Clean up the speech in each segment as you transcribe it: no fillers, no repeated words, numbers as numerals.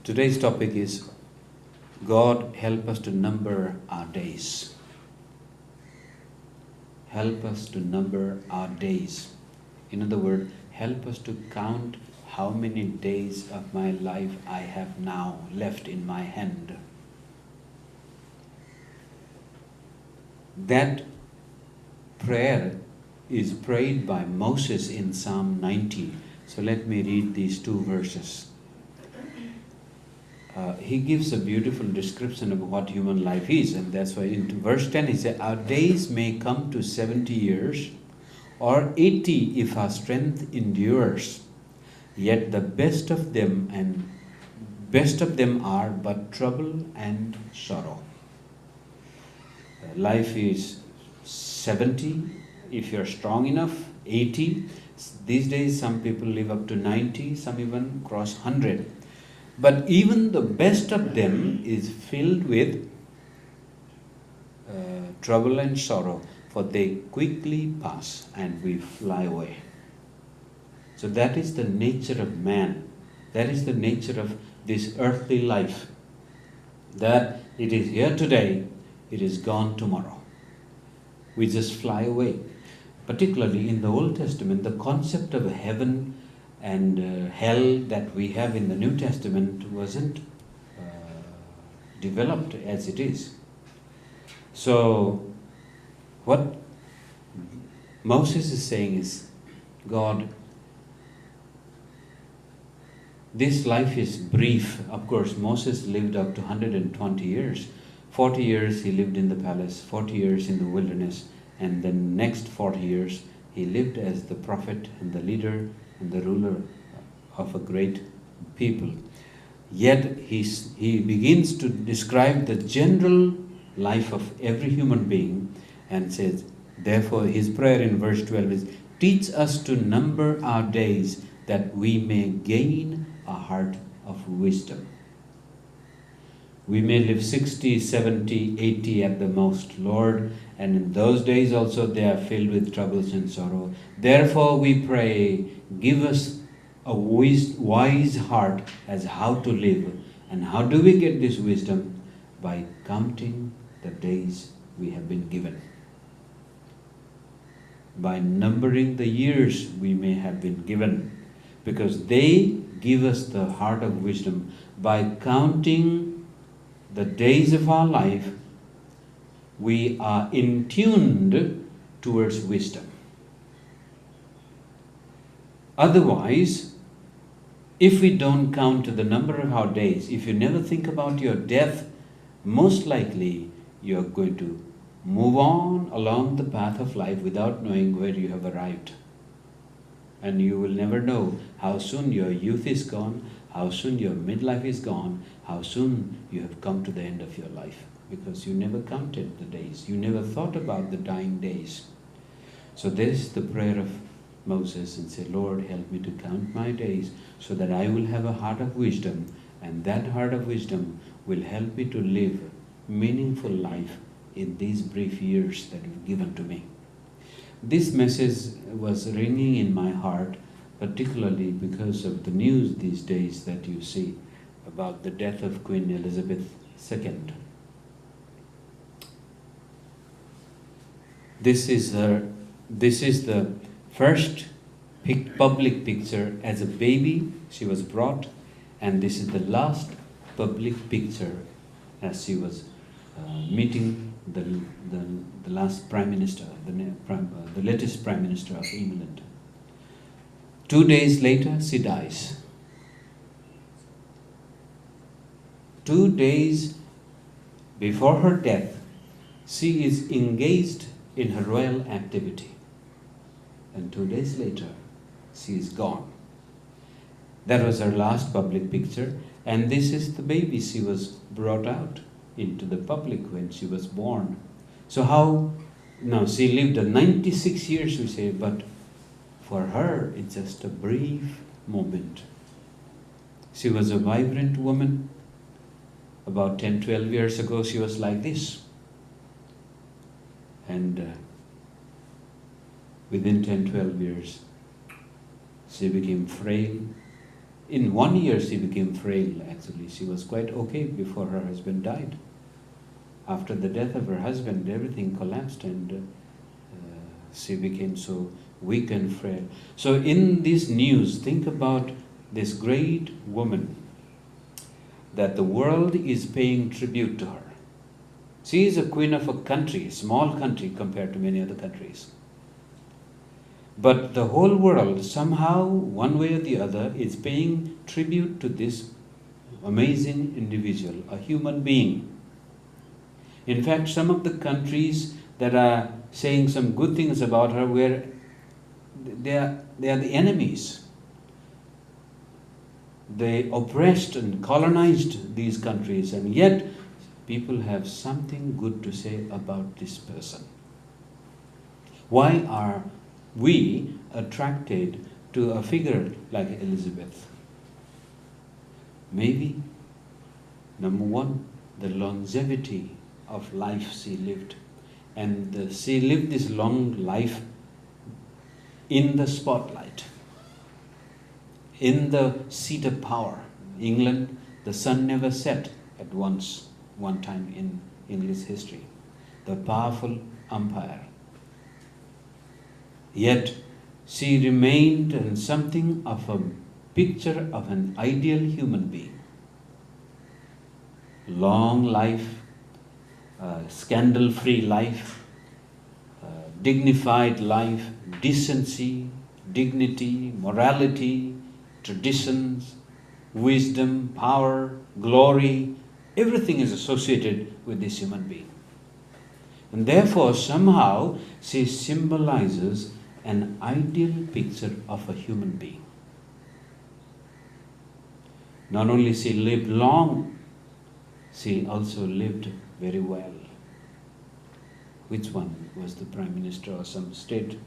Today's topic is God help us to number our days. Help us to number our days. In other words, help us to count how many days of my life I have now left in my hand. That prayer is prayed by Moses in Psalm 90. So let me read these two verses. He gives a beautiful description of what human life is, and that's why in verse 10 he said, our days may come to 70 years, or 80 if our strength endures. Yet the best of them are but trouble and sorrow. Life is 70 if you're strong enough, 80. These days some people live up to 90, some even cross 100. But even the best of them is filled with trouble and sorrow, for they quickly pass and we fly away. So that is the nature of man. That is the nature of this earthly life. That it is here today, it is gone tomorrow. We just fly away. Particularly in the Old Testament, the concept of heaven and hell that we have in the New Testament wasn't developed as it is. So what Moses is saying is, God, this life is brief. Of course, Moses lived up to 120 years. 40 years he lived in the palace, 40 years in the wilderness, and the next 40 years he lived as the prophet and the leader and the ruler of a great people. Yet he begins to describe the general life of every human being and says, therefore his prayer in verse 12 is, teach us to number our days that we may gain a heart of wisdom. We may live 60, 70, 80 at the most, Lord, and in those days also they are filled with troubles and sorrow. Therefore we pray, give us a wise heart as how to live. And how do we get this wisdom? By counting the days we have been given. By numbering the years we may have been given. Because they give us the heart of wisdom. By counting the days of our life, we are in tuned towards wisdom. Otherwise, if we don't count the number of our days, if you never think about your death, most likely you're going to move on along the path of life without knowing where you have arrived. And you will never know how soon your youth is gone, how soon your midlife is gone, how soon you have come to the end of your life. Because you never counted the days. You never thought about the dying days. So this is the prayer of Moses, and say, Lord, help me to count my days so that I will have a heart of wisdom, and that heart of wisdom will help me to live meaningful life in these brief years that you've given to me. This message was ringing in my heart, particularly because of the news these days that you see about the death of Queen Elizabeth II. This is the first public picture as a baby she was brought, and this is the last public picture as she was meeting the last Prime Minister, the latest Prime Minister of England. 2 days later, she dies. 2 days before her death, she is engaged in her royal activity. And 2 days later, she is gone. That was her last public picture, and this is the baby she was brought out into the public when she was born. So now she lived 96 years, we say, but for her it's just a brief moment. She was a vibrant woman. About 10, 12 years ago she was like this. And within 10, 12 years she became frail, In 1 year she became frail actually. She was quite okay before her husband died. After the death of her husband, everything collapsed and she became so weak and frail. So in this news, think about this great woman that the world is paying tribute to her. She is a queen of a country, small country compared to many other countries. But the whole world somehow, one way or the other, is paying tribute to this amazing individual, a human being. In fact, some of the countries that are saying some good things about her, where they are the enemies. They oppressed and colonized these countries, and yet people have something good to say about this person. Why are we attracted to a figure like Elizabeth? Maybe, number one, the longevity of life she lived. And she lived this long life in the spotlight, in the seat of power. England, the sun never set at one time in English history. The powerful empire. Yet she remained in something of a picture of an ideal human being. Long life, scandal-free life, dignified life, decency, dignity, morality, traditions, wisdom, power, glory, everything is associated with this human being. And therefore, somehow, she symbolizes an ideal picture of a human being. Not only she lived long, she also lived very well. Which one was the Prime Minister or some state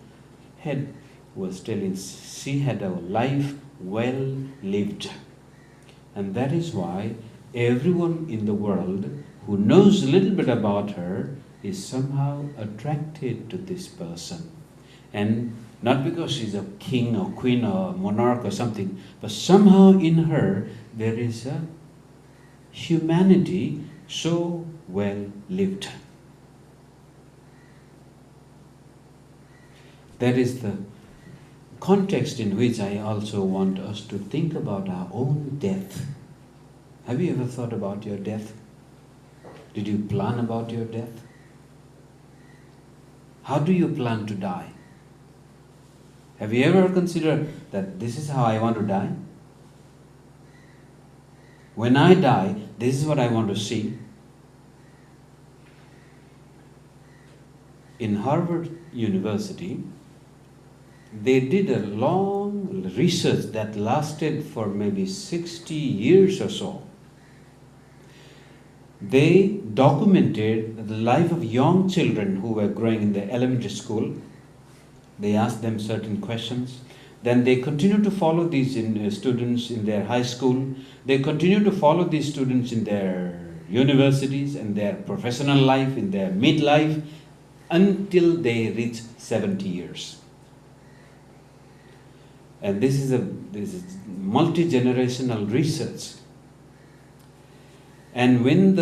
head was telling she had a life well lived. And that is why everyone in the world who knows a little bit about her is somehow attracted to this person. And not because she's a king or queen or monarch or something, but somehow in her there is a humanity so well lived. That is the context in which I also want us to think about our own death. Have you ever thought about your death? Did you plan about your death? How do you plan to die? Have you ever considered that this is how I want to die? When I die, this is what I want to see. In Harvard University, they did a long research that lasted for maybe 60 years or so. They documented the life of young children who were growing in the elementary school. They asked them certain questions. Then they continued to follow these students in their high school. They continued to follow these students in their universities and their professional life, in their midlife, until they reach 70 years. And this is multi-generational research. And when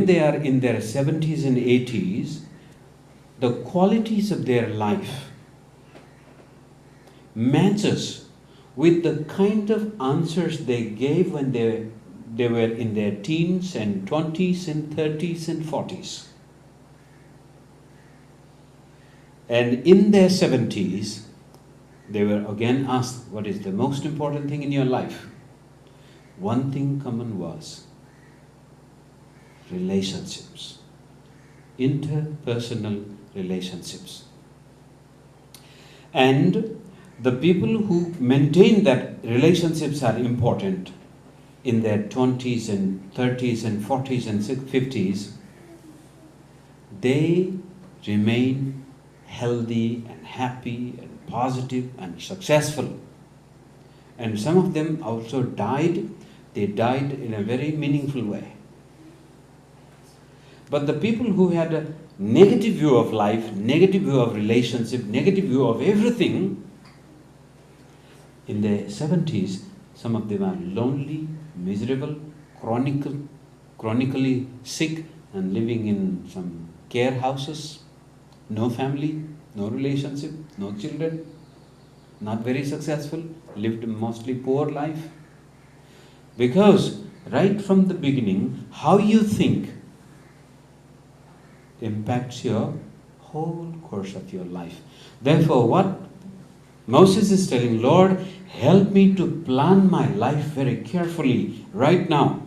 they are in their 70s and 80s, the qualities of their life matches with the kind of answers they gave when they were in their teens and 20s and 30s and 40s. And in their 70s, they were again asked, what is the most important thing in your life? One thing common was relationships, interpersonal relationships. And the people who maintain that relationships are important in their 20s and 30s and 40s and 50s, they remain healthy and happy and positive and successful. And some of them also died. They died in a very meaningful way. But the people who had a negative view of life, negative view of relationship, negative view of everything, in their 70s, Some of them are lonely, miserable, chronically sick and living in some care houses, no family, no relationship, no children, not very successful, lived a mostly poor life. Because right from the beginning, how you think impacts your whole course of your life. Therefore, what Moses is telling, Lord, help me to plan my life very carefully right now.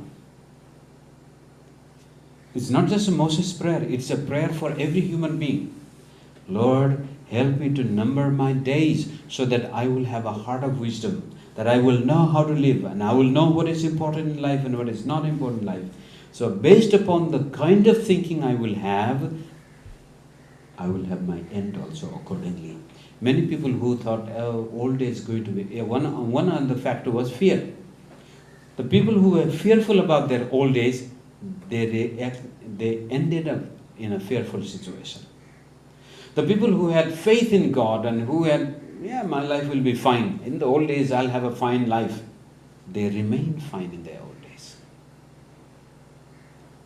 It's not just a Moses prayer, it's a prayer for every human being. Lord, help me to number my days so that I will have a heart of wisdom, that I will know how to live, and I will know what is important in life and what is not important in life. So based upon the kind of thinking I will have my end also accordingly. Many people who thought old age is going to be, one other factor was fear. The people who were fearful about their old age, they ended up in a fearful situation. The people who had faith in God and who had, my life will be fine. In the old days, I'll have a fine life. They remained fine in their old days.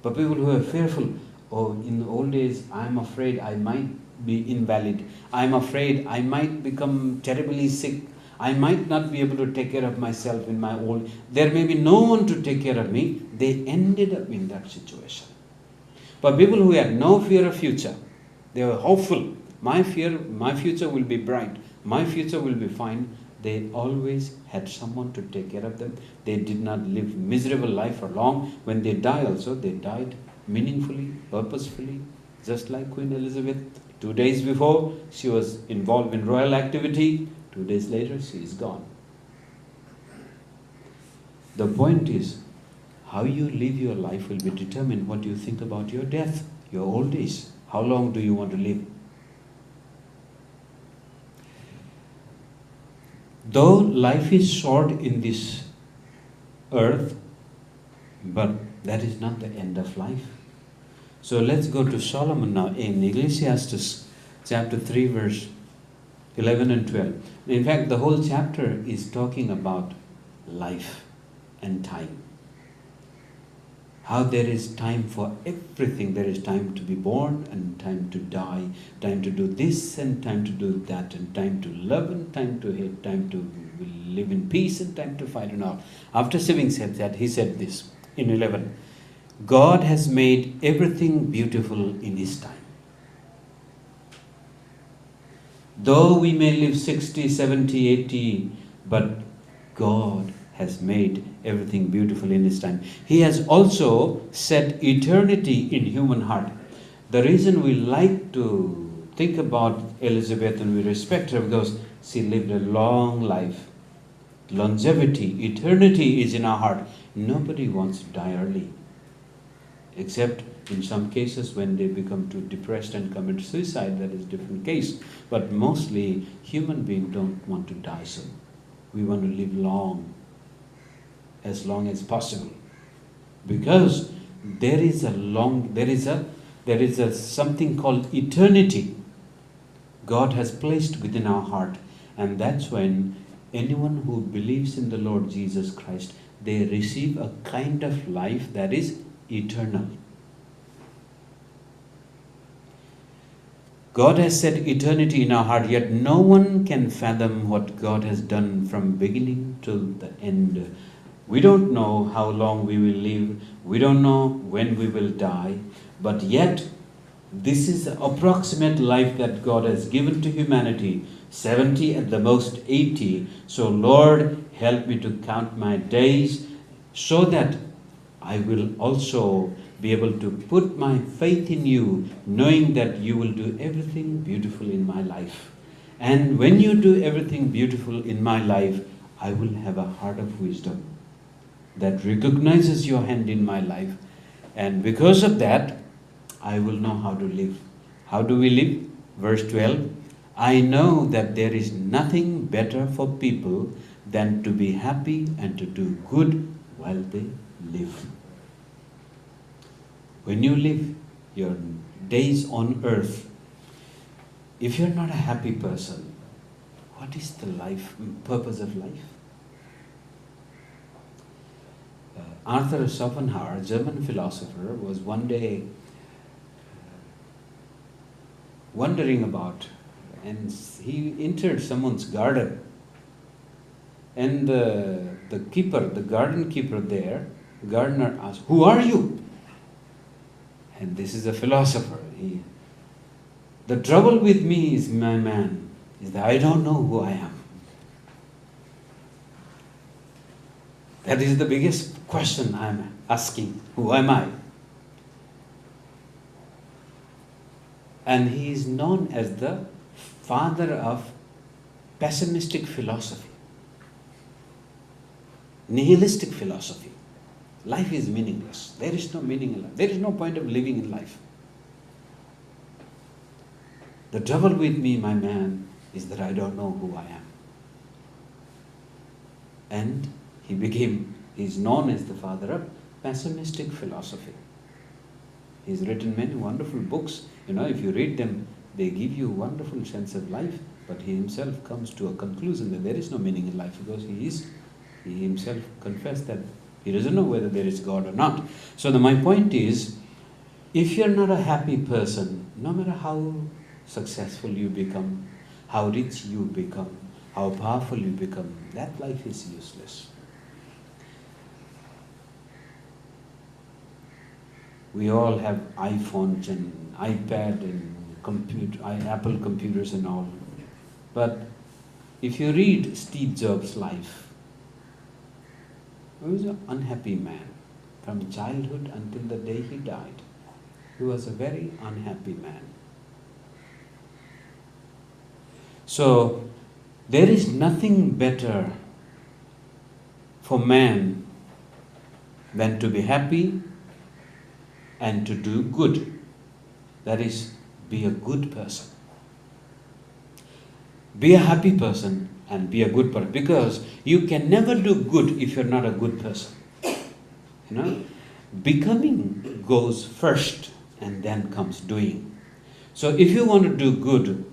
But people who are fearful, in the old days, I'm afraid I might be invalid. I'm afraid I might become terribly sick. I might not be able to take care of myself in my old. There may be no one to take care of me. They ended up in that situation. But people who had no fear of future, they were hopeful. My future will be bright. My future will be fine. They always had someone to take care of them. They did not live miserable life for long. When they died also, they died meaningfully, purposefully, just like Queen Elizabeth. 2 days before, she was involved in royal activity. 2 days later, she is gone. The point is, how you live your life will be determined what you think about your death, your old age. How long do you want to live? Though life is short in this earth, but that is not the end of life. So let's go to Solomon now in Ecclesiastes chapter 3 verse 11 and 12. In fact, the whole chapter is talking about life and time. How there is time for everything. There is time to be born and time to die, time to do this and time to do that, and time to love and time to hate, time to live in peace and time to fight and all. After having said that, he said this in 11. God has made everything beautiful in His time. Though we may live 60, 70, 80, but God has made everything beautiful in His time. He has also set eternity in human heart. The reason we like to think about Elizabeth and we respect her because she lived a long life. Longevity, eternity is in our heart. Nobody wants to die early. Except in some cases when they become too depressed and commit suicide, that is a different case. But mostly human beings don't want to die soon. We want to live long as possible. Because there is a something called eternity God has placed within our heart. And that's when anyone who believes in the Lord Jesus Christ, they receive a kind of life that is eternal. God has set eternity in our heart, yet no one can fathom what God has done from beginning to the end. We don't know how long we will live. We don't know when we will die. But yet, this is the approximate life that God has given to humanity. 70, at the most 80. So Lord, help me to count my days so that I will also be able to put my faith in you, knowing that you will do everything beautiful in my life. And when you do everything beautiful in my life, I will have a heart of wisdom that recognizes your hand in my life. And because of that, I will know how to live. How do we live? Verse 12, I know that there is nothing better for people than to be happy and to do good while they live. When you live your days on earth, if you're not a happy person, what is the purpose of life? Arthur Schopenhauer, a German philosopher, was one day wandering about, and he entered someone's garden. And the keeper, the garden keeper there, gardener asked, "Who are you?" And this is a philosopher. The trouble with me is, my man, is that I don't know who I am. That is the biggest question I'm asking. Who am I? And he is known as the father of pessimistic philosophy, nihilistic philosophy. Life is meaningless. There is no meaning in life. There is no point of living in life. The trouble with me, my man, is that I don't know who I am. And he is known as the father of pessimistic philosophy. He's written many wonderful books. If you read them, they give you a wonderful sense of life. But he himself comes to a conclusion that there is no meaning in life, because he himself confessed that he doesn't know whether there is God or not. So my point is, if you're not a happy person, no matter how successful you become, how rich you become, how powerful you become, that life is useless. We all have iPhones and iPad and Apple computers and all. But if you read Steve Jobs' life, he was an unhappy man. From childhood until the day he died, he was a very unhappy man. So, there is nothing better for man than to be happy and to do good. That is, be a good person. Be a happy person and be a good person, because you can never do good if you're not a good person. Becoming goes first and then comes doing. So if you want to do good,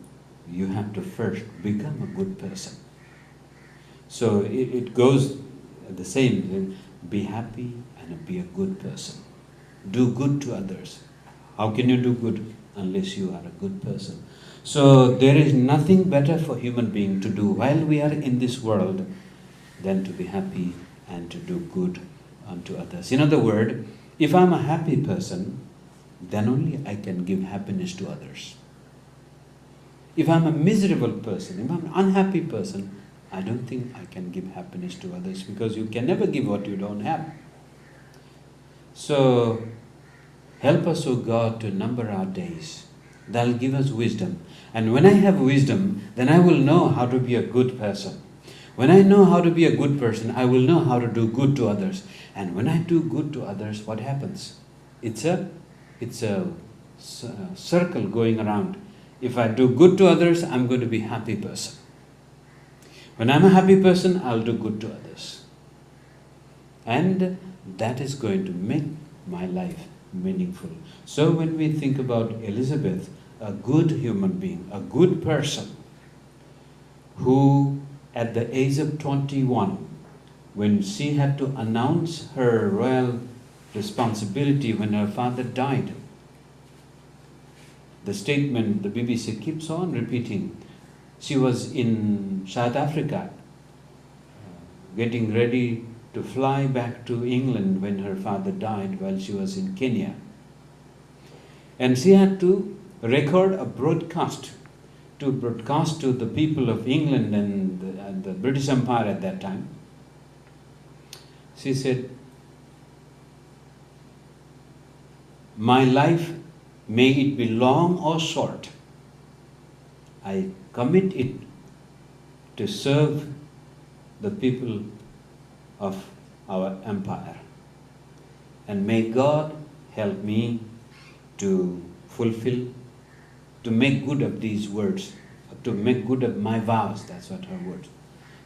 you have to first become a good person. So it goes the same. Be happy and be a good person. Do good to others. How can you do good unless you are a good person? So there is nothing better for human being to do while we are in this world than to be happy and to do good unto others. In other words, if I'm a happy person, then only I can give happiness to others. If I'm a miserable person, if I'm an unhappy person, I don't think I can give happiness to others, because you can never give what you don't have. So, help us, O God, to number our days. That'll give us wisdom. And when I have wisdom, then I will know how to be a good person. When I know how to be a good person, I will know how to do good to others. And when I do good to others, what happens? It's a circle going around. If I do good to others, I'm going to be a happy person. When I'm a happy person, I'll do good to others. And that is going to make my life meaningful. So when we think about Elizabeth, a good human being, a good person, who at the age of 21, when she had to announce her royal responsibility when her father died, the statement the BBC keeps on repeating, she was in South Africa, getting ready to fly back to England when her father died, while she was in Kenya. And she had to record a broadcast to the people of England and the British Empire at that time. She said, "My life, may it be long or short, I commit it to serve the people of our empire. And may God help me to fulfill, to make good of these words, to make good of my vows." That's what her words.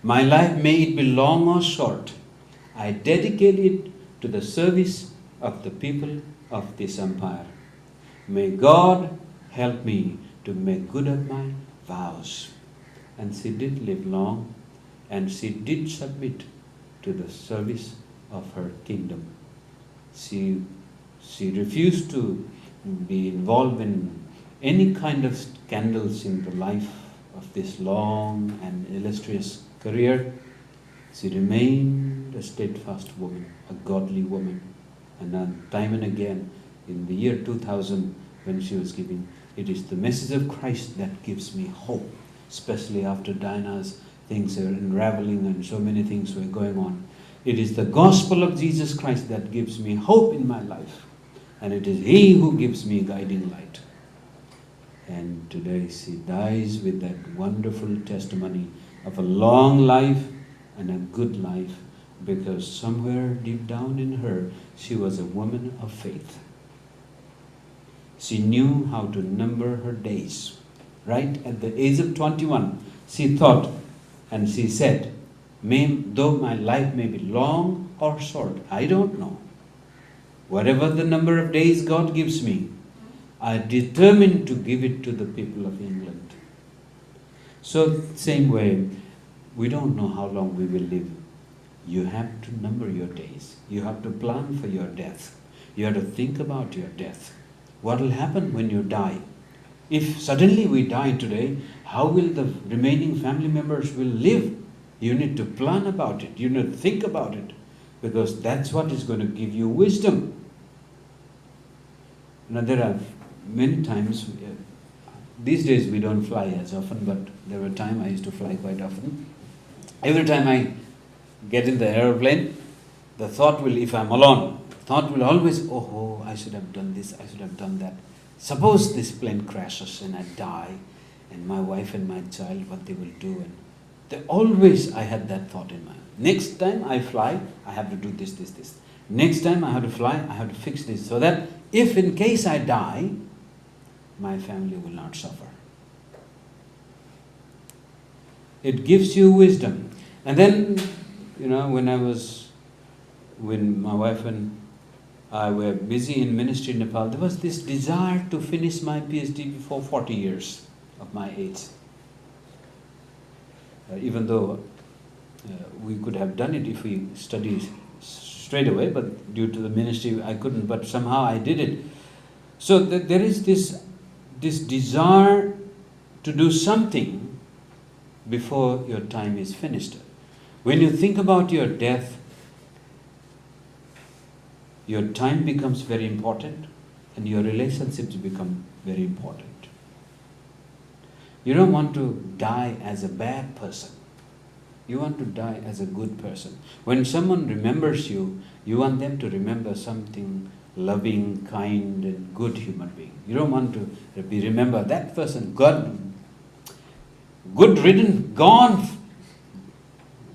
"My life, may it be long or short, I dedicate it to the service of the people of this empire. May God help me to make good of my vows." And she did live long, and she did submit to the service of her kingdom. She refused to be involved in any kind of scandals in the life of this long and illustrious career. She remained a steadfast woman, a godly woman. And then time and again, in the year 2000, when she was giving, it is the message of Christ that gives me hope, especially after Diana's things are unraveling and so many things were going on. It is the gospel of Jesus Christ that gives me hope in my life. And it is He who gives me guiding light. And today she dies with that wonderful testimony of a long life and a good life, because somewhere deep down in her, she was a woman of faith. She knew how to number her days. Right at the age of 21, she thought and she said, though my life may be long or short, I don't know. Whatever the number of days God gives me, I determined to give it to the people of England. So, same way, we don't know how long we will live. You have to number your days. You have to plan for your death. You have to think about your death. What will happen when you die? If suddenly we die today, how will the remaining family members will live? You need to plan about it. You need to think about it, because that's what is going to give you wisdom. Now there are many times, these days we don't fly as often, but there were times I used to fly quite often. Every time I get in the aeroplane, the thought will, if I'm alone, thought will always, oh, I should have done this, I should have done that. Suppose this plane crashes and I die, and my wife and my child, what they will do. And always I had that thought in mind. Next time I fly, I have to do this, this, this. Next time I have to fly, I have to fix this, so that if in case I die, my family will not suffer. It gives you wisdom. And then, when my wife and I were busy in ministry in Nepal, there was this desire to finish my PhD before 40 years of my age. Even though we could have done it if we studied straight away, but due to the ministry I couldn't, but somehow I did it. So there is this desire to do something before your time is finished. When you think about your death, your time becomes very important and your relationships become very important. You don't want to die as a bad person. You want to die as a good person. When someone remembers you, you want them to remember something loving, kind, and good human being. You don't want to remember that person, good ridden, gone.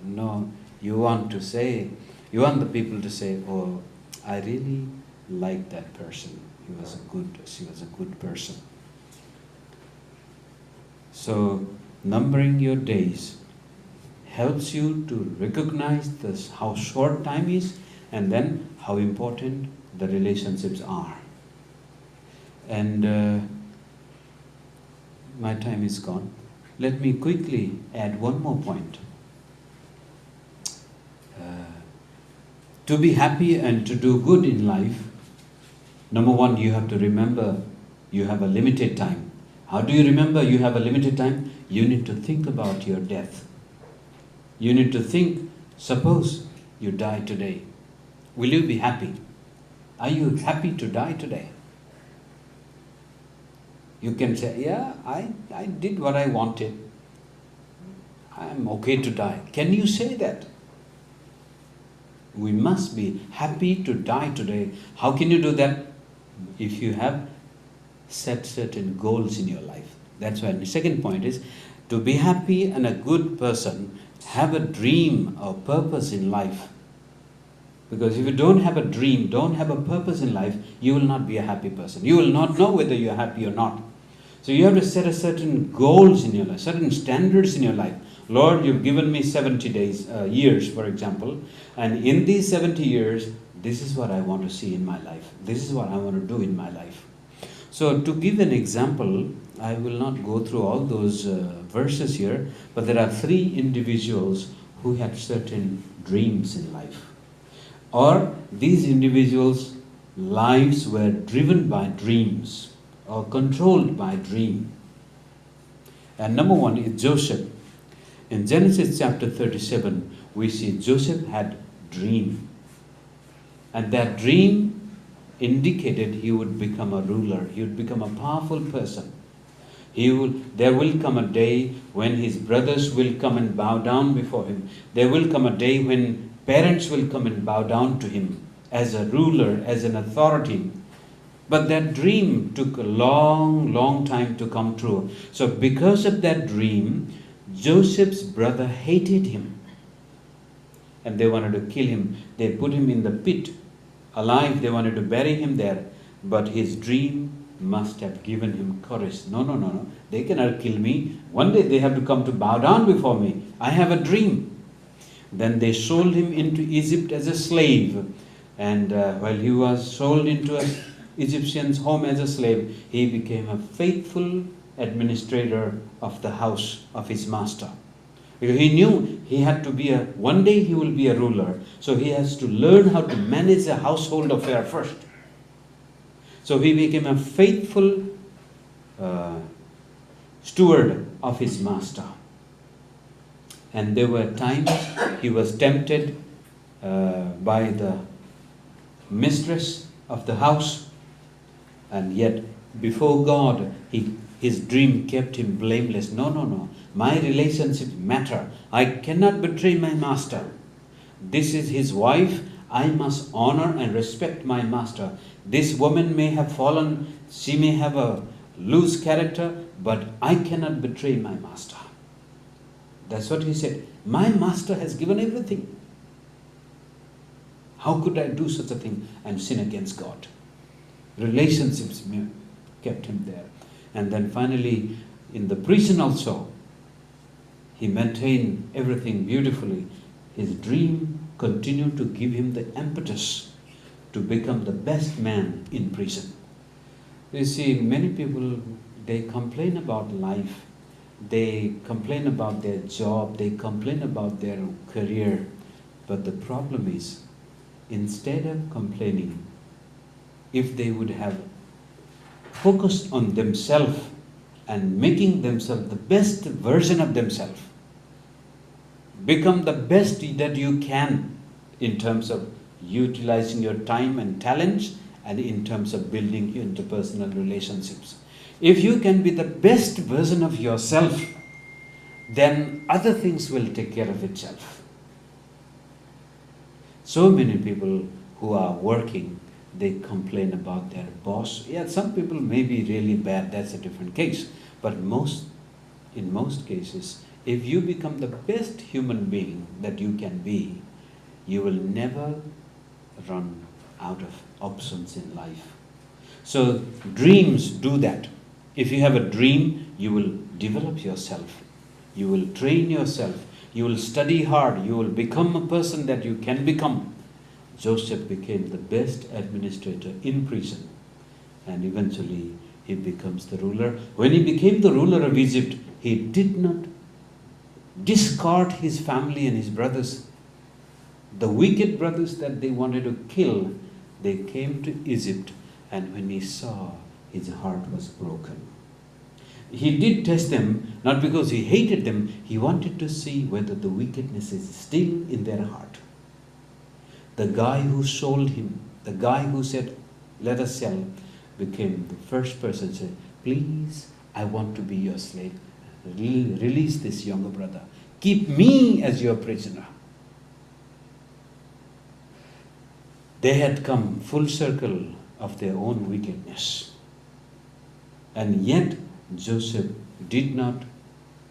No, you want the people to say, oh, I really like that person. She was a good person. So, numbering your days helps you to recognize how short time is, and then how important the relationships are. And my time is gone. Let me quickly add one more point. To be happy and to do good in life, number one, you have to remember you have a limited time. How do you remember you have a limited time? You need to think about your death. You need to think, suppose you die today. Will you be happy? Are you happy to die today? You can say, yeah, I did what I wanted. I'm okay to die. Can you say that? We must be happy to die today. How can you do that? If you have set certain goals in your life. That's why the second point is, to be happy and a good person, have a dream or purpose in life. Because if you don't have a dream, don't have a purpose in life, you will not be a happy person. You will not know whether you're happy or not. So you have to set a certain goals in your life, certain standards in your life. Lord, you've given me 70 years, for example, and in these 70 years, this is what I want to see in my life. This is what I want to do in my life. So to give an example, I will not go through all those verses here, but there are 3 individuals who had certain dreams in life. Or these individuals' lives were driven by dreams or controlled by dream. And number one is Joseph. In Genesis chapter 37, we see Joseph had dream. And that dream indicated he would become a ruler. He would become a powerful person. There will come a day when his brothers will come and bow down before him. There will come a day when parents will come and bow down to him as a ruler, as an authority. But that dream took a long, long time to come true. So because of that dream, Joseph's brother hated him. And they wanted to kill him. They put him in the pit alive. They wanted to bury him there. But his dream must have given him courage. No. They cannot kill me. One day they have to come to bow down before me. I have a dream. Then they sold him into Egypt as a slave. And while he was sold into an Egyptian's home as a slave, he became a faithful administrator of the house of his master. Because he knew he had to be one day he will be a ruler. So he has to learn how to manage a household affair first. So he became a faithful steward of his master. And there were times he was tempted by the mistress of the house, and yet before God, his dream kept him blameless. No. My relationships matter. I cannot betray my master. This is his wife. I must honor and respect my master. This woman may have fallen, she may have a loose character, but I cannot betray my master. That's what he said. My master has given everything. How could I do such a thing and sin against God? Relationships kept him there. And then finally, in the prison also, he maintained everything beautifully. His dream continued to give him the impetus to become the best man in prison. You see, many people, they complain about life. They complain about their job. They complain about their career. But the problem is, instead of complaining, if they would have focused on themselves and making themselves the best version of themselves, become the best that you can in terms of utilizing your time and talents and in terms of building interpersonal relationships. If you can be the best version of yourself, then other things will take care of itself. So many people who are working, they complain about their boss. Yeah, some people may be really bad, that's a different case. But in most cases, if you become the best human being that you can be, you will never run out of options in life. So dreams do that. If you have a dream, you will develop yourself. You will train yourself. You will study hard. You will become a person that you can become. Joseph became the best administrator in prison. And eventually, he becomes the ruler. When he became the ruler of Egypt, he did not discard his family and his brothers. The wicked brothers that they wanted to kill, they came to Egypt, and when he saw, his heart was broken. He did test them, not because he hated them, he wanted to see whether the wickedness is still in their heart. The guy who sold him, the guy who said, let us sell, became the first person to say, please, I want to be your slave. Release this younger brother. Keep me as your prisoner. They had come full circle of their own wickedness. And yet, Joseph did not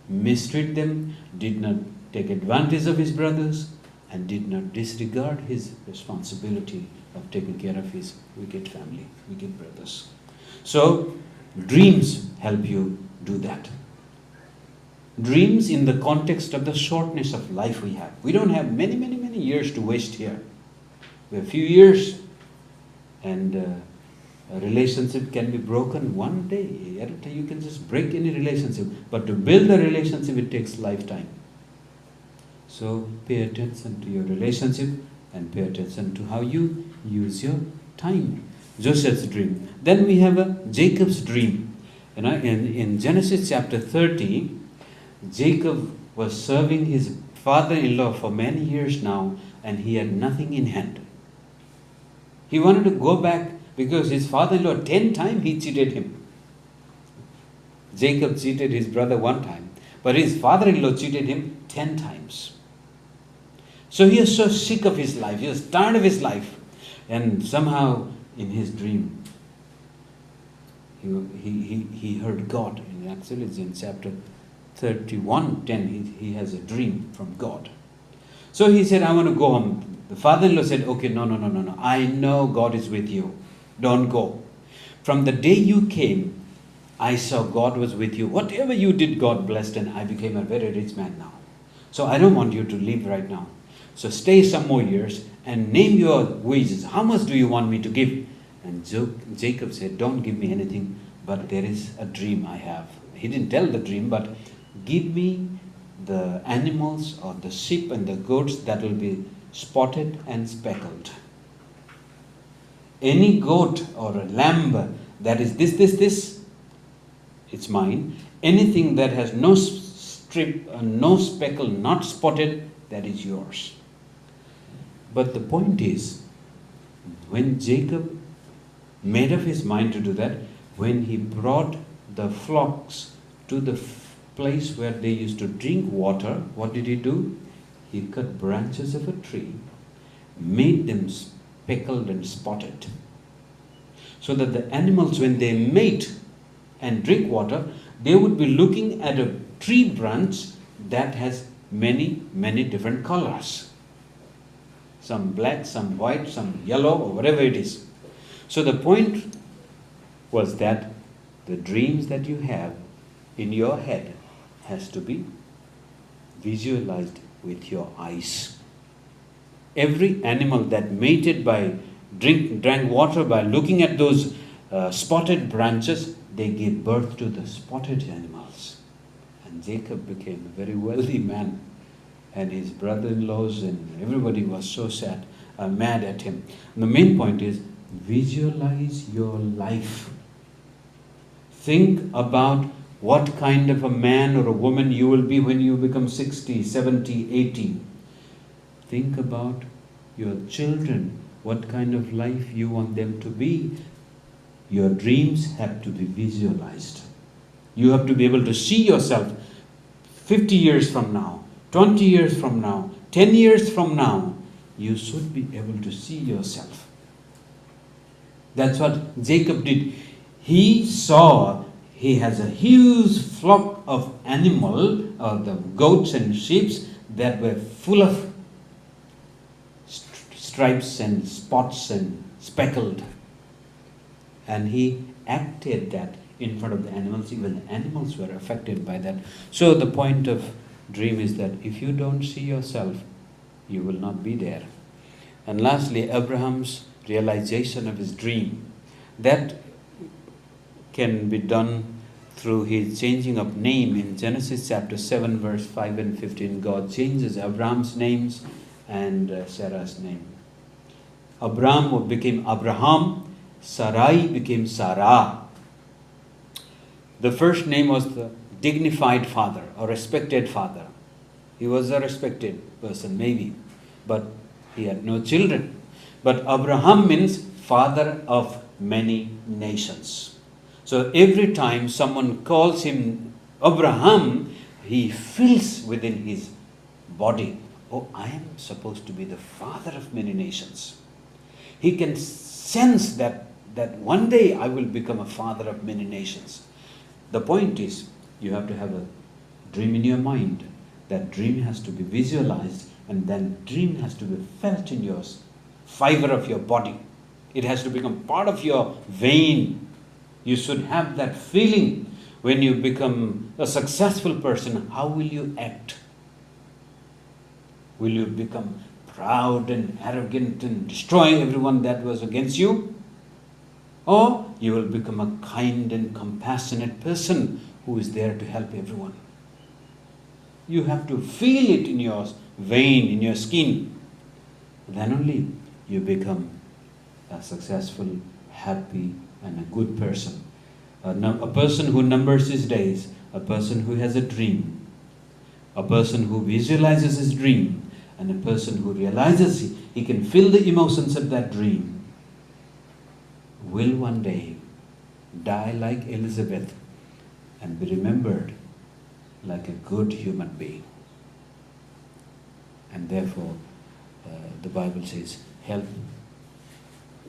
mistreat them, did not take advantage of his brothers, and did not disregard his responsibility of taking care of his wicked family, wicked brothers. So, dreams help you do that. Dreams in the context of the shortness of life we have. We don't have many years to waste here. We have a few years, and a relationship can be broken one day. At a time, you can just break any relationship. But to build a relationship, it takes lifetime. So pay attention to your relationship and pay attention to how you use your time. Joseph's dream. Then we have a Jacob's dream. In Genesis chapter 30, Jacob was serving his father-in-law for many years now, and he had nothing in hand. He wanted to go back because his father-in-law 10 times he cheated him. Jacob cheated his brother 1 time, but his father-in-law cheated him 10 times. So he is so sick of his life, he is tired of his life, and somehow in his dream, he heard God. Actually, it's in chapter 31:10, he has a dream from God. So he said, I want to go home. The father-in-law said, okay, no. I know God is with you. Don't go. From the day you came, I saw God was with you. Whatever you did, God blessed, and I became a very rich man now. So I don't want you to leave right now. So stay some more years and name your wages. How much do you want me to give? And Jacob said, don't give me anything, but there is a dream I have. He didn't tell the dream, but give me the animals or the sheep and the goats that will be spotted and speckled. Any goat or a lamb that is this, it's mine. Anything that has no strip, no speckle, not spotted, that is yours. But the point is, when Jacob made up his mind to do that, when he brought the flocks to the place where they used to drink water, what did he do? He cut branches of a tree, made them speckled and spotted, so that the animals, when they mate and drink water, they would be looking at a tree branch that has many different colors. Some black, some white, some yellow, or whatever it is. So the point was that the dreams that you have in your head has to be visualized with your eyes. Every animal that mated by drank water by looking at those spotted branches, they gave birth to the spotted animals. And Jacob became a very wealthy man. And his brother-in-laws and everybody was so mad at him. And the main point is, visualize your life. Think about what kind of a man or a woman you will be when you become 60, 70, 80. Think about your children, what kind of life you want them to be. Your dreams have to be visualized. You have to be able to see yourself 50 years from now, 20 years from now, 10 years from now. You should be able to see yourself. That's what Jacob did. He saw he has a huge flock of animal, the goats and sheep that were full of stripes and spots and speckled. And he acted that in front of the animals. Even the animals were affected by that. So the point of dream is that if you don't see yourself, you will not be there. And lastly, Abraham's realization of his dream. That can be done through his changing of name. In Genesis chapter 7 verse 5 and 15, God changes Abraham's names and Sarah's name. Abraham became Abraham, Sarai became Sarah. The first name was the dignified father or respected father. He was a respected person maybe, but he had no children. But Abraham means father of many nations. So every time someone calls him Abraham, he feels within his body, oh, I am supposed to be the father of many nations. He can sense that one day I will become a father of many nations. The point is, you have to have a dream in your mind. That dream has to be visualized, and then dream has to be felt in your fiber of your body. It has to become part of your vein. You should have that feeling when you become a successful person. How will you act? Will you become proud and arrogant and destroy everyone that was against you? Or you will become a kind and compassionate person who is there to help everyone. You have to feel it in your vein, in your skin. Then only you become a successful, happy, and a good person. A person who numbers his days, a person who has a dream, a person who visualizes his dream, and a person who realizes he can feel the emotions of that dream, will one day die like Elizabeth and be remembered like a good human being. And therefore, the Bible says, help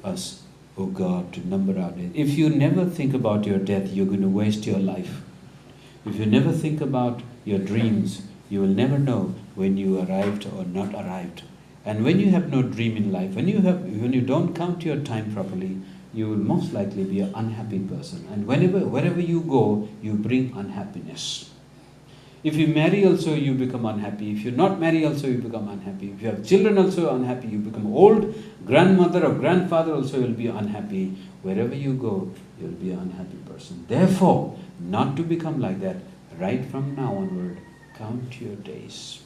us, O God, to number our days. If you never think about your death, you're going to waste your life. If you never think about your dreams, you will never know when you arrived or not arrived. And when you have no dream in life, when you don't count your time properly, you will most likely be an unhappy person. And wherever you go, you bring unhappiness. If you marry also, you become unhappy. If you not marry also, you become unhappy. If you have children also, unhappy. You become old, grandmother or grandfather also will be unhappy. Wherever you go, you'll be an unhappy person. Therefore, not to become like that, right from now onward, count your days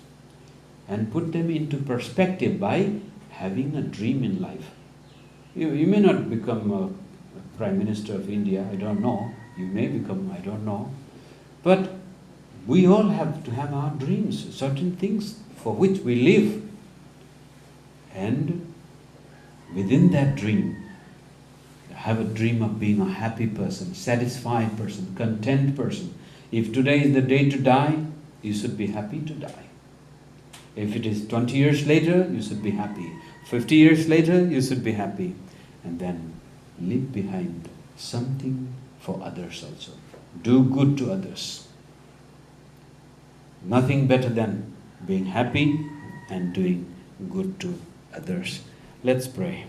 and put them into perspective by having a dream in life. You may not become a Prime Minister of India, I don't know. You may become, I don't know. But we all have to have our dreams, certain things for which we live. And within that dream, have a dream of being a happy person, satisfied person, content person. If today is the day to die, you should be happy to die. If it is 20 years later, you should be happy. 50 years later, you should be happy. And then leave behind something for others also. Do good to others. Nothing better than being happy and doing good to others. Let's pray.